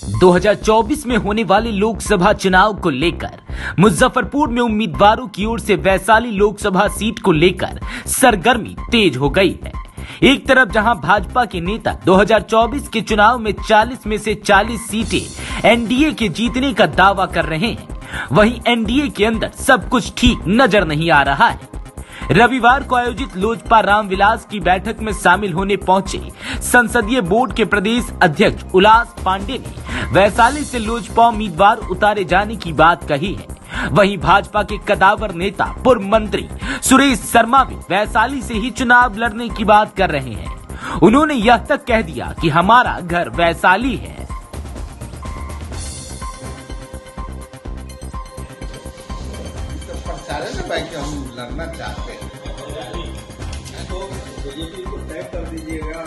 2024 में होने वाले लोकसभा चुनाव को लेकर मुजफ्फरपुर में उम्मीदवारों की ओर से वैशाली लोकसभा सीट को लेकर सरगर्मी तेज हो गई है। एक तरफ जहां भाजपा के नेता 2024 के चुनाव में 40 में से 40 सीटें एनडीए के जीतने का दावा कर रहे हैं, वहीं एनडीए के अंदर सब कुछ ठीक नजर नहीं आ रहा है। रविवार को आयोजित लोजपा रामविलास की बैठक में शामिल होने पहुंचे संसदीय बोर्ड के प्रदेश अध्यक्ष उल्लास पांडे ने वैशाली से लोजपा उम्मीदवार उतारे जाने की बात कही है। वहीं भाजपा के कदावर नेता पूर्व मंत्री सुरेश शर्मा भी वैशाली से ही चुनाव लड़ने की बात कर रहे हैं। उन्होंने यह तक कह दिया कि हमारा घर वैशाली है। हम लड़ना चाहते हैं तो बीजेपी को तय कर दीजिएगा।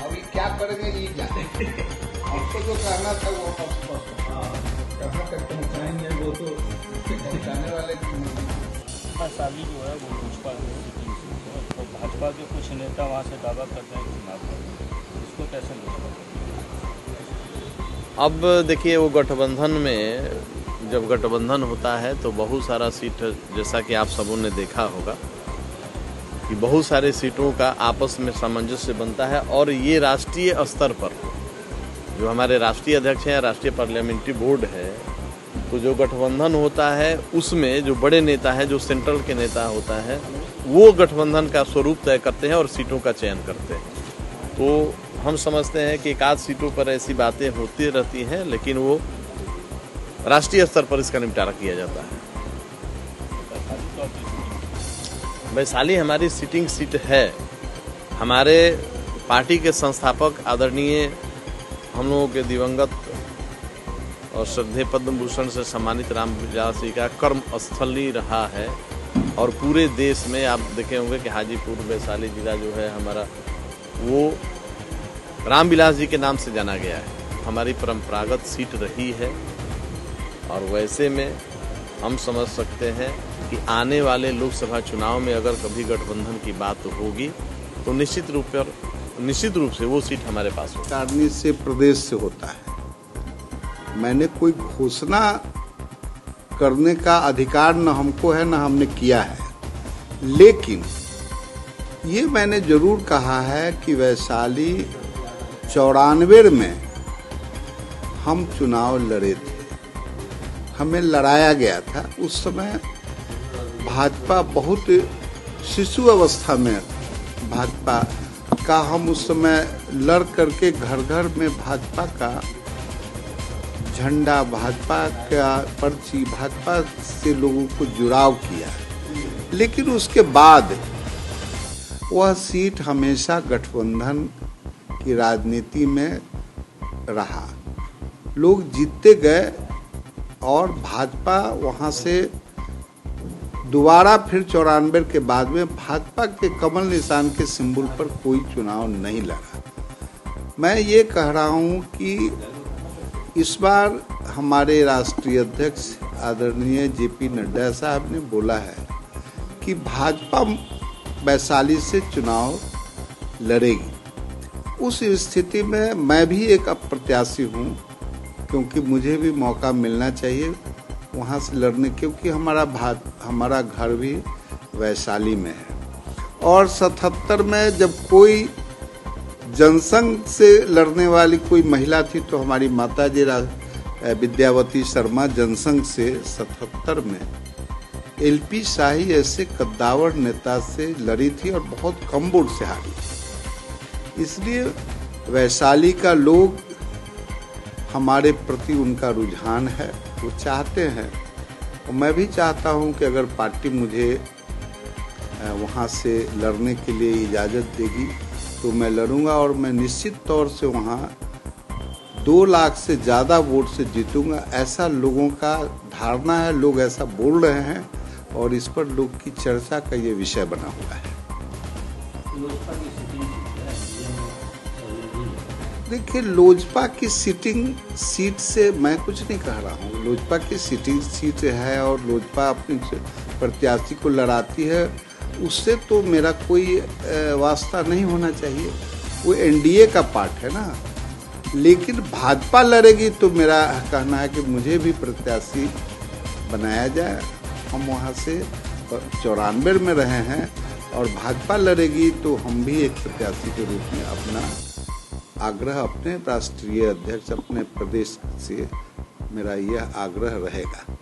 अभी क्या करेंगे ये जाने, हमको जो करना था वो कहाँ तक पहुँचाएंगे वो तो पहुँचाने वाले वैशाली जो है वो लोजपा और भाजपा के कुछ नेता वहाँ से दावा करते हैं चुनाव कर, इसको कैसे लोग? अब देखिए, वो गठबंधन में जब गठबंधन होता है तो बहुत सारा सीट, जैसा कि आप सबों ने देखा होगा कि बहुत सारे सीटों का आपस में सामंजस्य बनता है। और ये राष्ट्रीय स्तर पर जो हमारे राष्ट्रीय अध्यक्ष हैं, राष्ट्रीय पार्लियामेंट्री बोर्ड है, तो जो गठबंधन होता है उसमें जो बड़े नेता हैं, जो सेंट्रल के नेता होता है, वो गठबंधन का स्वरूप तय करते हैं और सीटों का चयन करते हैं। तो हम समझते हैं कि एक आध सीटों पर ऐसी बातें होती रहती हैं, लेकिन वो राष्ट्रीय स्तर पर इसका निपटारा किया जाता है। वैशाली हमारी सिटिंग सीट है। हमारे पार्टी के संस्थापक आदरणीय हम लोगों के दिवंगत और श्रद्धेय पद्म भूषण से सम्मानित रामविलास जी का कर्म स्थली रहा है। और पूरे देश में आप देखे होंगे कि हाजीपुर वैशाली जिला जो है हमारा, वो रामविलास जी के नाम से जाना गया है। हमारी परंपरागत सीट रही है और वैसे में हम समझ सकते हैं कि आने वाले लोकसभा चुनाव में अगर कभी गठबंधन की बात होगी तो निश्चित रूप से वो सीट हमारे पास होगी। कारणी से प्रदेश से होता है। मैंने कोई घोषणा करने का अधिकार न हमको है न हमने किया है, लेकिन ये मैंने जरूर कहा है कि वैशाली 94 में हम चुनाव लड़े थे, हमें लड़ाया गया था। उस समय भाजपा बहुत शिशु अवस्था में, भाजपा का हम उस समय लड़ करके घर घर में भाजपा का झंडा, भाजपा का पर्ची, भाजपा से लोगों को जुड़ाव किया। लेकिन उसके बाद वह सीट हमेशा गठबंधन की राजनीति में रहा। लोग जीतते गए और भाजपा वहां से दोबारा फिर 94 के बाद में भाजपा के कमल निशान के सिंबल पर कोई चुनाव नहीं लड़ा। मैं ये कह रहा हूं कि इस बार हमारे राष्ट्रीय अध्यक्ष आदरणीय जेपी नड्डा साहब ने बोला है कि भाजपा वैशाली से चुनाव लड़ेगी। उस स्थिति में मैं भी एक अप्रत्याशी हूं, क्योंकि मुझे भी मौका मिलना चाहिए वहाँ से लड़ने, क्योंकि हमारा घर भी वैशाली में है। और 77 में जब कोई जनसंघ से लड़ने वाली कोई महिला थी तो हमारी माताजी विद्यावती शर्मा जनसंघ से 77 में एलपी शाही ऐसे कद्दावर नेता से लड़ी थी और बहुत कम वोट से हारी। इसलिए वैशाली का लोग, हमारे प्रति उनका रुझान है, वो चाहते हैं। और मैं भी चाहता हूं कि अगर पार्टी मुझे वहां से लड़ने के लिए इजाज़त देगी तो मैं लड़ूंगा। और मैं निश्चित तौर से वहां 2 लाख से ज़्यादा वोट से जीतूंगा, ऐसा लोगों का धारणा है। लोग ऐसा बोल रहे हैं और इस पर लोग की चर्चा का ये विषय बना हुआ है। देखिए, लोजपा की सिटिंग सीट से मैं कुछ नहीं कह रहा हूँ। लोजपा की सिटिंग सीट है और लोजपा अपने प्रत्याशी को लड़ाती है, उससे तो मेरा कोई वास्ता नहीं होना चाहिए। वो एनडीए का पार्ट है ना, लेकिन भाजपा लड़ेगी तो मेरा कहना है कि मुझे भी प्रत्याशी बनाया जाए। हम वहाँ से 94 में रहे हैं और भाजपा लड़ेगी तो हम भी एक प्रत्याशी के रूप में अपना आग्रह अपने राष्ट्रीय अध्यक्ष, अपने प्रदेश से मेरा यह आग्रह रहेगा।